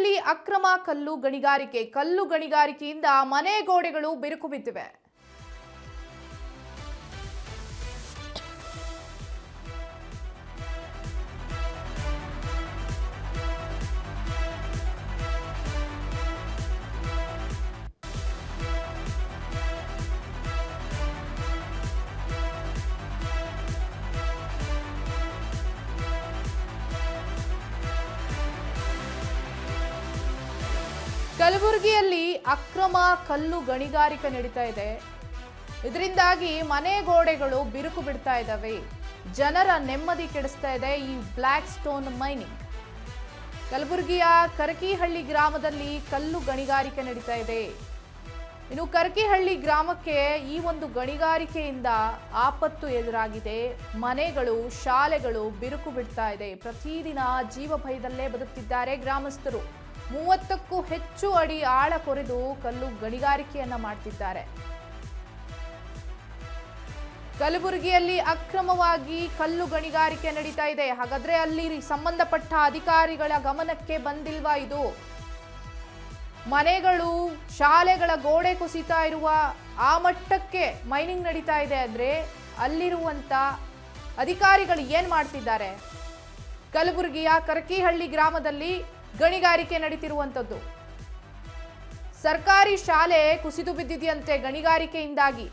ಕಲಬುರಗಿಯಲ್ಲಿ ಅಕ್ರಮ ಕಲ್ಲು ಗಣಿಗಾರಿಕೆಯಿಂದ ಮನೆ ಗೋಡೆಗಳು ಬಿರುಕು ಬಿದ್ದಿವೆ. ಕಲಬುರಗಿಯಲ್ಲಿ ಅಕ್ರಮ ಕಲ್ಲು ಗಣಿಗಾರಿಕೆ ನಡೀತಾ ಇದೆ. ಇದರಿಂದಾಗಿ ಮನೆ ಗೋಡೆಗಳು ಬಿರುಕು ಬಿಡ್ತಾ ಇದ್ದಾವೆ. ಜನರ ನೆಮ್ಮದಿ ಕೆಡಿಸ್ತಾ ಇದೆ ಈ ಬ್ಲಾಕ್ ಸ್ಟೋನ್ ಮೈನಿಂಗ್. ಕಲಬುರಗಿಯ ಕರಕಿಹಳ್ಳಿ ಗ್ರಾಮದಲ್ಲಿ ಕಲ್ಲು ಗಣಿಗಾರಿಕೆ ನಡೀತಾ ಇದೆ. ಇನ್ನು ಕರಕಿಹಳ್ಳಿ ಗ್ರಾಮಕ್ಕೆ ಈ ಒಂದು ಗಣಿಗಾರಿಕೆಯಿಂದ ಆಪತ್ತು ಎದುರಾಗಿದೆ. ಮನೆಗಳು, ಶಾಲೆಗಳು ಬಿರುಕು ಬಿಡ್ತಾ ಇದೆ. ಪ್ರತಿದಿನ ಜೀವ ಭಯದಲ್ಲೇ ಬದುಕುತ್ತಿದ್ದಾರೆ ಗ್ರಾಮಸ್ಥರು. 30ಕ್ಕೂ ಹೆಚ್ಚು ಅಡಿ ಆಳ ಕೊರೆದು ಕಲ್ಲು ಗಣಿಗಾರಿಕೆಯನ್ನ ಮಾಡ್ತಿದ್ದಾರೆ. ಕಲಬುರಗಿಯಲ್ಲಿ ಅಕ್ರಮವಾಗಿ ಕಲ್ಲು ಗಣಿಗಾರಿಕೆ ನಡೀತಾ ಇದೆ. ಹಾಗಾದ್ರೆ ಅಲ್ಲಿ ಸಂಬಂಧಪಟ್ಟ ಅಧಿಕಾರಿಗಳ ಗಮನಕ್ಕೆ ಬಂದಿಲ್ವಾ ಇದು? ಮನೆಗಳು, ಶಾಲೆಗಳ ಗೋಡೆ ಕುಸಿತಾ ಇರುವ ಆ ಮಟ್ಟಕ್ಕೆ ಮೈನಿಂಗ್ ನಡೀತಾ ಇದೆ ಅಂದ್ರೆ ಅಲ್ಲಿರುವಂತ ಅಧಿಕಾರಿಗಳು ಏನ್ ಮಾಡ್ತಿದ್ದಾರೆ? ಕಲಬುರಗಿಯ ಕರಕಿಹಳ್ಳಿ ಗ್ರಾಮದಲ್ಲಿ ಗಣಿಗಾರಿಕೆ ನಡೀತಿರುವಂತದ್ದು. ಸರ್ಕಾರಿ ಶಾಲೆ ಕುಸಿದು ಬಿದ್ದಿದೆಯಂತೆ ಗಣಿಗಾರಿಕೆಯಿಂದಾಗಿ.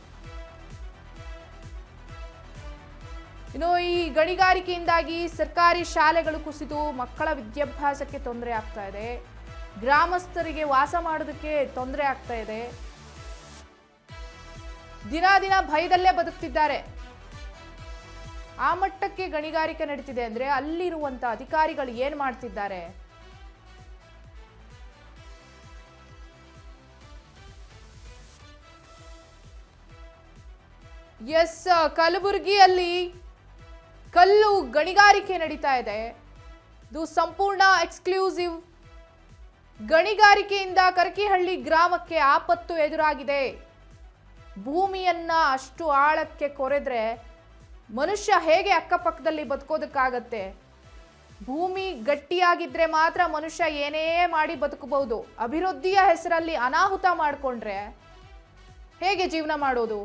ಇನ್ನು ಈ ಗಣಿಗಾರಿಕೆಯಿಂದಾಗಿ ಸರ್ಕಾರಿ ಶಾಲೆಗಳು ಕುಸಿದು ಮಕ್ಕಳ ವಿದ್ಯಾಭ್ಯಾಸಕ್ಕೆ ತೊಂದರೆ ಆಗ್ತಾ ಇದೆ. ಗ್ರಾಮಸ್ಥರಿಗೆ ವಾಸ ಮಾಡೋದಕ್ಕೆ ತೊಂದರೆ ಆಗ್ತಾ ಇದೆ. ದಿನ ದಿನ ಭಯದಲ್ಲೇ ಬದುಕ್ತಿದ್ದಾರೆ. ಆ ಮಟ್ಟಕ್ಕೆ ಗಣಿಗಾರಿಕೆ ನಡೀತಿದೆ ಅಂದ್ರೆ ಅಲ್ಲಿರುವಂತ ಅಧಿಕಾರಿಗಳು ಏನ್ ಮಾಡ್ತಿದ್ದಾರೆ? ಎಸ್, ಕಲಬುರಗಿಯಲ್ಲಿ ಕಲ್ಲು ಗಣಿಗಾರಿಕೆ ನಡೀತಾ ಇದೆ. ಇದು ಸಂಪೂರ್ಣ ಎಕ್ಸ್ಕ್ಲೂಸಿವ್. ಗಣಿಗಾರಿಕೆಯಿಂದ ಕರಕಿಹಳ್ಳಿ ಗ್ರಾಮಕ್ಕೆ ಆಪತ್ತು ಎದುರಾಗಿದೆ. ಭೂಮಿಯನ್ನ ಅಷ್ಟು ಆಳಕ್ಕೆ ಕೊರೆದ್ರೆ ಮನುಷ್ಯ ಹೇಗೆ ಅಕ್ಕಪಕ್ಕದಲ್ಲಿ ಬದುಕೋದಕ್ಕಾಗತ್ತೆ? ಭೂಮಿ ಗಟ್ಟಿಯಾಗಿದ್ರೆ ಮಾತ್ರ ಮನುಷ್ಯ ಏನೇ ಮಾಡಿ ಬದುಕಬಹುದು. ಅಭಿವೃದ್ಧಿಯ ಹೆಸರಲ್ಲಿ ಅನಾಹುತ ಮಾಡಿಕೊಂಡ್ರೆ ಹೇಗೆ ಜೀವನ ಮಾಡೋದು?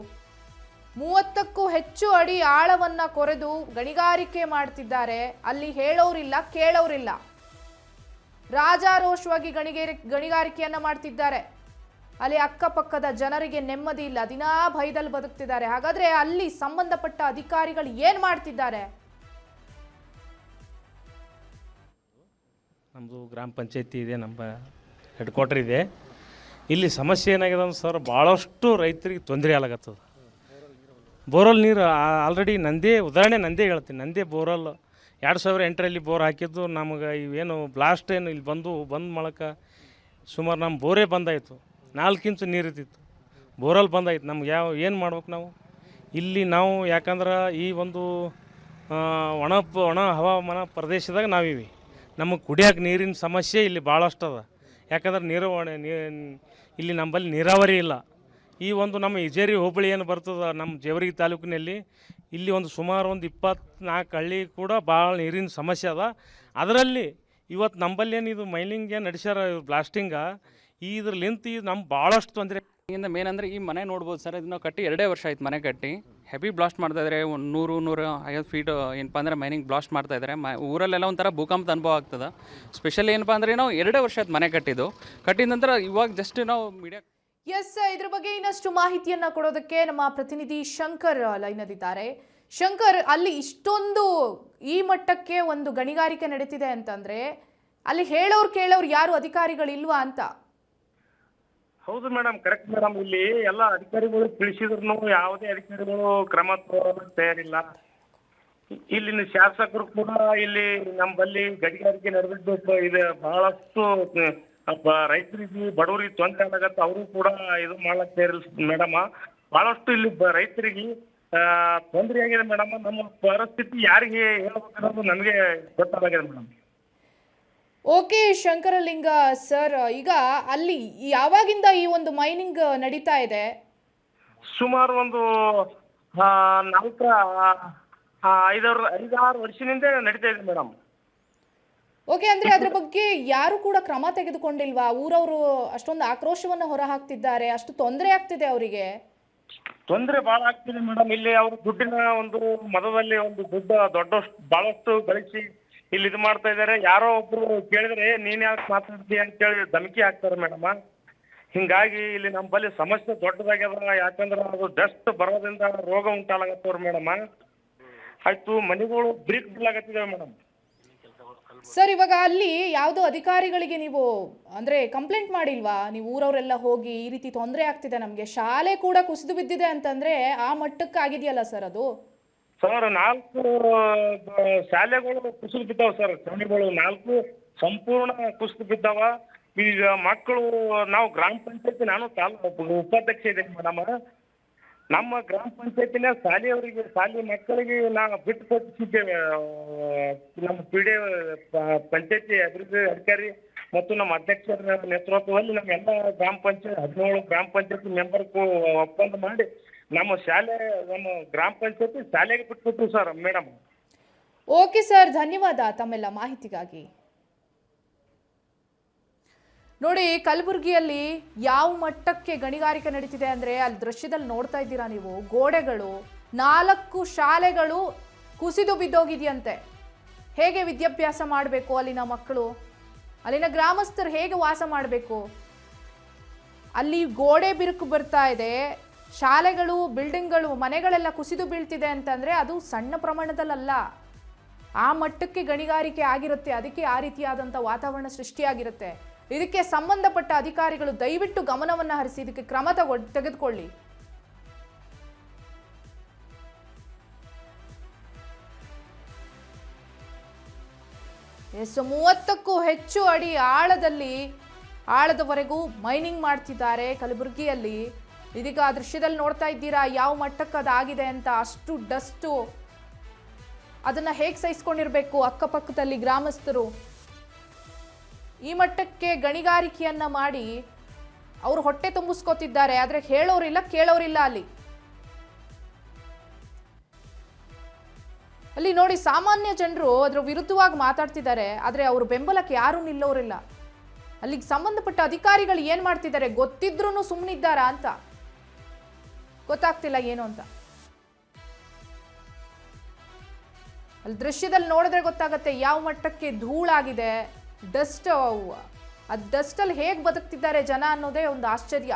30ಕ್ಕೂ ಹೆಚ್ಚು ಅಡಿ ಆಳವನ್ನ ಕೊರೆದು ಗಣಿಗಾರಿಕೆ ಮಾಡ್ತಿದ್ದಾರೆ. ಅಲ್ಲಿ ಹೇಳೋರಿಲ್ಲ, ಕೇಳೋರಿಲ್ಲ. ರಾಜಾರೋಷವಾಗಿ ಗಣಿಗಾರಿಕೆಯನ್ನ ಮಾಡ್ತಿದ್ದಾರೆ. ಅಲ್ಲಿ ಅಕ್ಕಪಕ್ಕದ ಜನರಿಗೆ ನೆಮ್ಮದಿ ಇಲ್ಲ. ದಿನಾ ಭಯದಲ್ಲಿ ಬದುಕ್ತಿದ್ದಾರೆ. ಹಾಗಾದ್ರೆ ಅಲ್ಲಿ ಸಂಬಂಧಪಟ್ಟ ಅಧಿಕಾರಿಗಳು ಏನ್ ಮಾಡ್ತಿದ್ದಾರೆ? ನಮ್ಮದು ಗ್ರಾಮ ಪಂಚಾಯತಿ ಇದೆ, ನಮ್ಮ ಹೆಡ್ ಕ್ವಾರ್ಟರ್ ಇದೆ. ಇಲ್ಲಿ ಸಮಸ್ಯೆ ಏನಾಗಿದೆ ಸರ್, ಭಾಳಷ್ಟು ರೈತರಿಗೆ ತೊಂದರೆ ಆಗತ್ತದ. ಬೋರ್ವೆಲ್ ನೀರು ಆಲ್ರೆಡಿ ಉದಾಹರಣೆ ಹೇಳ್ತೀನಿ. ನಂದೇ ಬೋರ್ವೆಲ್ 2008ರಲ್ಲಿ ಬೋರ್ ಹಾಕಿದ್ದು. ನಮಗೆ ಇವೇನು ಬ್ಲಾಸ್ಟ್ ಏನು ಇಲ್ಲಿ ಬಂದ್ ಮಾಡಕ್ಕೆ ಸುಮಾರು ನಮ್ಮ ಬೋರೇ ಬಂದಾಯಿತು. 4 ಇಂಚು ನೀರಿರ್ತಿತ್ತು. ಬೋರ್ವೆಲ್ ಬಂದಾಯ್ತು. ನಮ್ಗೆ ಏನು ಮಾಡ್ಬೇಕು ನಾವು ಇಲ್ಲಿ? ನಾವು ಯಾಕಂದ್ರೆ ಈ ಒಂದು ಒಣ ಹವಾಮಾನ ಪ್ರದೇಶದಾಗ ನಾವಿವಿ. ನಮಗೆ ಕುಡಿಯೋಕೆ ನೀರಿನ ಸಮಸ್ಯೆ ಇಲ್ಲಿ ಭಾಳಷ್ಟು ಅದ. ಯಾಕಂದ್ರೆ ಇಲ್ಲಿ ನಮ್ಮಲ್ಲಿ ನೀರಾವರಿ ಇಲ್ಲ. ಈ ಒಂದು ನಮ್ಮ ಇಜೇರಿ ಹೋಬಳಿ ಏನು ಬರ್ತದೆ ನಮ್ಮ ಜೇವರ್ಗಿ ತಾಲೂಕಿನಲ್ಲಿ, ಇಲ್ಲಿ ಸುಮಾರು 24 ಹಳ್ಳಿ ಕೂಡ ಭಾಳ ನೀರಿನ ಸಮಸ್ಯೆ ಅದ. ಅದರಲ್ಲಿ ಇವತ್ತು ನಂಬಲ್ಲಿ ಏನು ಇದು ಮೈನಿಂಗ್ ಏನು ನಡೆಸ್ಯಾರ, ಬ್ಲಾಸ್ಟಿಂಗ, ಇದ್ರಲಿಂತ ನಮ್ಮ ಭಾಳಷ್ಟು ತೊಂದರೆ. ಇಂದ ಮೇನ್ ಅಂದರೆ ಈ ಮನೆ ನೋಡ್ಬೋದು ಸರ್, ಇದನ್ನ ಕಟ್ಟಿ 2 ವರ್ಷ ಆಯ್ತು. ಮನೆ ಕಟ್ಟಿ ಹೆವಿ ಬ್ಲಾಸ್ಟ್ ಮಾಡ್ತಾಯಿದ್ದಾರೆ. 100-150 ಫೀಟ್ ಏನಪ್ಪ ಅಂದರೆ ಮೈನಿಂಗ್ ಬ್ಲಾಸ್ಟ್ ಮಾಡ್ತಾಯಿದ್ದಾರೆ. ಊರಲ್ಲೆಲ್ಲ ಒಂಥರ ಭೂಕಂಪದ ಅನುಭವ ಆಗ್ತದೆ. ಸ್ಪೆಷಲಿ ಏನಪ್ಪ ಅಂದರೆ ನಾವು 2 ವರ್ಷ ಆಯ್ತು ಮನೆ ಕಟ್ಟಿದ ನಂತರ ಇವಾಗ ಜಸ್ಟ್ ನಾವು ಮೀಡಿಯಾ. ಎಸ್, ಇದ್ರ ಬಗ್ಗೆ ಇನ್ನಷ್ಟು ಮಾಹಿತಿಯನ್ನ ಕೊಡೋದಕ್ಕೆ ನಮ್ಮ ಪ್ರತಿನಿಧಿ ಶಂಕರ್ ಲೈನಲ್ಲಿದ್ದಾರೆ. ಶಂಕರ್, ಅಲ್ಲಿ ಇಷ್ಟೊಂದು ಈ ಮಟ್ಟಕ್ಕೆ ಒಂದು ಗಣಿಗಾರಿಕೆ ನಡೀತಿದೆ ಅಂತಂದ್ರೆ ಅಲ್ಲಿ ಕೇಳೋರು ಯಾರು ಅಧಿಕಾರಿಗಳು ಇಲ್ವಾ ಅಂತ? ಹೌದು ಮೇಡಮ್, ಕರೆಕ್ಟ್ ಮೇಡಮ್. ಇಲ್ಲಿ ಎಲ್ಲ ಅಧಿಕಾರಿಗಳು ತಿಳಿಸಿದ್ರು ಯಾವುದೇ ಅಧಿಕಾರಿಗಳು ಕ್ರಮ ತಯಾರಿಲ್ಲ. ಇಲ್ಲಿನ ಶಾಸಕರು ಕೂಡ ಇಲ್ಲಿ ನಮ್ಮಲ್ಲಿ ಗಣಿಗಾರಿಕೆ ನಡೆದಿದ್ದು ಇದೆ. ಬಹಳಷ್ಟು ರೈತರಿಗೆ, ಬಡವರಿಗೆ ತೊಂದರೆ ಆಗತ್ತೆ. ಅವರು ಕೂಡ ಇದು ಮಾಡ್ಲಕ್ ತಯಾರಿಲ್ಲ ಮೇಡಮ್. ಬಹಳಷ್ಟು ಇಲ್ಲಿ ರೈತರಿಗೆ ತೊಂದರೆ ಆಗಿದೆ ಮೇಡಮ್. ನಮ್ಮ ಪರಿಸ್ಥಿತಿ ಯಾರಿಗೆ ಹೇಳ್ಬೇಕನ್ನೋದು ನನಗೆ ಗೊತ್ತಾಗಿದೆ ಮೇಡಮ್. ಓಕೆ ಶಂಕರಲಿಂಗ ಸರ್, ಈಗ ಅಲ್ಲಿ ಯಾವಾಗಿಂದ ಈ ಒಂದು ಮೈನಿಂಗ್ ನಡೀತಾ ಇದೆ? ಸುಮಾರು ಒಂದು 5-6 ವರ್ಷದಿಂದ ನಡೀತಾ ಇದೆ ಮೇಡಮ್. ಓಕೆ, ಅಂದ್ರೆ ಅದ್ರ ಬಗ್ಗೆ ಯಾರು ಕೂಡ ಕ್ರಮ ತೆಗೆದುಕೊಂಡಿಲ್ವಾ? ಊರವರು ಅಷ್ಟೊಂದು ಆಕ್ರೋಶವನ್ನ ಹೊರ ಹಾಕ್ತಿದ್ದಾರೆ, ಅಷ್ಟು ತೊಂದರೆ ಆಗ್ತಿದೆ ಅವರಿಗೆ. ತೊಂದರೆ ಭಾಳ ಆಗ್ತಿದೆ ಮೇಡಮ್. ಇಲ್ಲಿ ಅವರು ದುಡ್ಡಿನ ಒಂದು ಮದದಲ್ಲಿ ಒಂದು ದೊಡ್ಡಷ್ಟು ಭಾಳಷ್ಟು ಗಳಿಸಿ ಇಲ್ಲಿ ಇದು ಮಾಡ್ತಾ ಇದ್ದಾರೆ. ಯಾರೋ ಒಬ್ರು ಕೇಳಿದ್ರೆ ನೀನ್ ಯಾಕೆ ಮಾತಾಡ್ತೀಯ ಅಂತೇಳಿ ಧಮಕಿ ಹಾಕ್ತಾರೆ ಮೇಡಮ್. ಹಿಂಗಾಗಿ ಇಲ್ಲಿ ನಮ್ಮ ಬಳಿ ಸಮಸ್ಯೆ ದೊಡ್ಡದಾಗ್ಯದ. ಯಾಕಂದ್ರೆ ಅದು ಡಸ್ಟ್ ಬರೋದ್ರಿಂದ ರೋಗ ಉಂಟಾಗತ್ತವ್ರ ಮೇಡಮ್. ಆಯ್ತು, ಮನೆಗಳು ಬ್ರೀಕ್ ಬಿಡ್ಲಾಗತ್ತಿದಾವೆ ಮೇಡಮ್. ಸರ್, ಇವಾಗ ಅಲ್ಲಿ ಯಾವುದೋ ಅಧಿಕಾರಿಗಳಿಗೆ ನೀವು ಅಂದ್ರೆ ಕಂಪ್ಲೇಂಟ್ ಮಾಡಿಲ್ವಾ? ನೀವು ಊರವರೆಲ್ಲ ಹೋಗಿ ಈ ರೀತಿ ತೊಂದರೆ ಆಗ್ತಿದೆ ನಮಗೆ, ಶಾಲೆ ಕೂಡ ಕುಸಿದು ಬಿದ್ದಿದೆ ಅಂತಂದ್ರೆ ಆ ಮಟ್ಟಕ್ಕೆ ಆಗಿದೆಯಲ್ಲ ಸರ್ ಅದು? ಸರ್, 4 ಶಾಲೆಗಳು ಕುಸಿದು ಬಿದ್ದಾವ ಸರ್. ಶಾಲೆಗಳು 4 ಸಂಪೂರ್ಣ ಕುಸಿದು ಬಿದ್ದಾವ. ಈಗ ಮಕ್ಕಳು, ನಾವು ಗ್ರಾಮ ಪಂಚಾಯತಿ, ನಾನು ಉಪಾಧ್ಯಕ್ಷ ಇದ್ದೇನೆ ಮೇಡಮ್. ನಮ್ಮ ಗ್ರಾಮ ಪಂಚಾಯತಿನ ಶಾಲೆಯವರಿಗೆ, ಶಾಲೆ ಮಕ್ಕಳಿಗೆ ನಾವು ಬಿಟ್ಟು ಕೊಟ್ಟಿದ್ದೇವೆ. ನಮ್ಮ ಪಿಡಿ ಪಂಚಾಯತಿ ಅಭಿವೃದ್ಧಿ ಅಧಿಕಾರಿ ಮತ್ತು ನಮ್ಮ ಅಧ್ಯಕ್ಷರ ನೇತೃತ್ವದಲ್ಲಿ ನಮ್ಮ ಎಲ್ಲ ಗ್ರಾಮ ಪಂಚಾಯತ್ 17 ಗ್ರಾಮ ಪಂಚಾಯತಿ ಮೆಂಬರ್ಗೂ ಒಪ್ಪಂದ ಮಾಡಿ ನಮ್ಮ ಗ್ರಾಮ ಪಂಚಾಯತಿ ಶಾಲೆಗೆ ಬಿಟ್ಬಿಟ್ರು ಸರ್ ಮೇಡಮ್. ಓಕೆ ಸರ್, ಧನ್ಯವಾದ ತಮ್ಮೆಲ್ಲ ಮಾಹಿತಿಗಾಗಿ. ನೋಡಿ, ಕಲಬುರಗಿಯಲ್ಲಿ ಯಾವ ಮಟ್ಟಕ್ಕೆ ಗಣಿಗಾರಿಕೆ ನಡೀತಿದೆ ಅಂದರೆ ಅಲ್ಲಿ ದೃಶ್ಯದಲ್ಲಿ ನೋಡ್ತಾ ಇದ್ದೀರಾ ನೀವು. ಗೋಡೆಗಳು, 4 ಶಾಲೆಗಳು ಕುಸಿದು ಬಿದ್ದೋಗಿದೆಯಂತೆ. ಹೇಗೆ ವಿದ್ಯಾಭ್ಯಾಸ ಮಾಡಬೇಕು ಅಲ್ಲಿನ ಮಕ್ಕಳು? ಅಲ್ಲಿನ ಗ್ರಾಮಸ್ಥರು ಹೇಗೆ ವಾಸ ಮಾಡಬೇಕು? ಅಲ್ಲಿ ಗೋಡೆ ಬಿರುಕು ಬರ್ತಾ ಇದೆ, ಶಾಲೆಗಳು, ಬಿಲ್ಡಿಂಗ್ಗಳು, ಮನೆಗಳೆಲ್ಲ ಕುಸಿದು ಬೀಳ್ತಿದೆ ಅಂತಂದರೆ ಅದು ಸಣ್ಣ ಪ್ರಮಾಣದಲ್ಲ. ಆ ಮಟ್ಟಕ್ಕೆ ಗಣಿಗಾರಿಕೆ ಆಗಿರುತ್ತೆ. ಅದಕ್ಕೆ ಆ ರೀತಿಯಾದಂಥ ವಾತಾವರಣ ಸೃಷ್ಟಿಯಾಗಿರುತ್ತೆ. ಇದಕ್ಕೆ ಸಂಬಂಧಪಟ್ಟ ಅಧಿಕಾರಿಗಳು ದಯವಿಟ್ಟು ಗಮನವನ್ನು ಹರಿಸಿ ಇದಕ್ಕೆ ಕ್ರಮ ತೆಗೆದುಕೊಳ್ಳಿ. ಎಸ್, 30ಕ್ಕೂ ಹೆಚ್ಚು ಅಡಿ ಆಳದವರೆಗೂ ಮೈನಿಂಗ್ ಮಾಡ್ತಿದ್ದಾರೆ ಕಲಬುರಗಿಯಲ್ಲಿ. ಇದೀಗ ಆ ದೃಶ್ಯದಲ್ಲಿ ನೋಡ್ತಾ ಇದ್ದೀರಾ ಯಾವ ಮಟ್ಟಕ್ಕೆ ಅದಾಗಿದೆ ಅಂತ. ಅಷ್ಟು ಡಸ್ಟು, ಅದನ್ನ ಹೇಗೆ ಸಹಿಸ್ಕೊಂಡಿರ್ಬೇಕು ಅಕ್ಕಪಕ್ಕದಲ್ಲಿ ಗ್ರಾಮಸ್ಥರು. ಈ ಮಟ್ಟಕ್ಕೆ ಗಣಿಗಾರಿಕೆಯನ್ನ ಮಾಡಿ ಅವರು ಹೊಟ್ಟೆ ತುಂಬಿಸ್ಕೊತಿದ್ದಾರೆ. ಆದ್ರೆ ಹೇಳೋರಿಲ್ಲ, ಕೇಳೋರಿಲ್ಲ. ಅಲ್ಲಿ ನೋಡಿ, ಸಾಮಾನ್ಯ ಜನರು ಅದ್ರ ವಿರುದ್ಧವಾಗಿ ಮಾತಾಡ್ತಿದ್ದಾರೆ, ಆದ್ರೆ ಅವ್ರ ಬೆಂಬಲಕ್ಕೆ ಯಾರು ನಿಲ್ಲೋರಿಲ್ಲ. ಅಲ್ಲಿಗೆ ಸಂಬಂಧಪಟ್ಟ ಅಧಿಕಾರಿಗಳು ಏನ್ ಮಾಡ್ತಿದ್ದಾರೆ ಗೊತ್ತಿದ್ರೂ ಸುಮ್ಮನಿದ್ದಾರಾ ಅಂತ ಗೊತ್ತಾಗ್ತಿಲ್ಲ ಏನು ಅಂತ. ಅಲ್ಲಿ ದೃಶ್ಯದಲ್ಲಿ ನೋಡಿದ್ರೆ ಗೊತ್ತಾಗತ್ತೆ ಯಾವ ಮಟ್ಟಕ್ಕೆ ಧೂಳಾಗಿದೆ, ಡಸ್ಟ್. ಆ ಡಸ್ಟಲ್ಲಿ ಹೇಗೆ ಬದುಕ್ತಿದ್ದಾರೆ ಜನ ಅನ್ನೋದೇ ಒಂದು ಆಶ್ಚರ್ಯ.